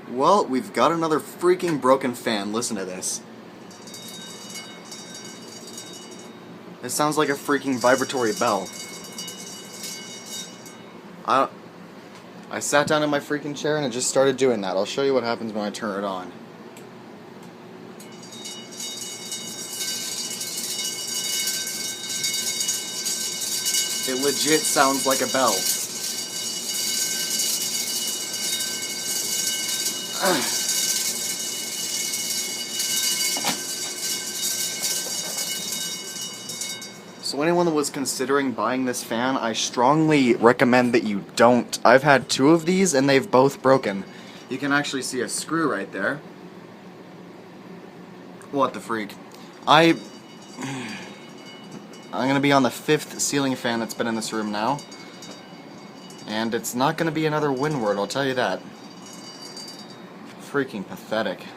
Well, we've got another freaking broken fan. Listen to this. It sounds like a freaking vibratory bell. I sat down in my freaking chair and it just started doing that. I'll show you what happens when I turn it on. It legit sounds like a bell. So anyone that was considering buying this fan, I strongly recommend that you don't. I've had two of these and they've both broken. You can actually see a screw right there. What the freak? I'm gonna be on the 5th ceiling fan that's been in this room now. And it's not gonna be another Windward, I'll tell you that. Freaking pathetic.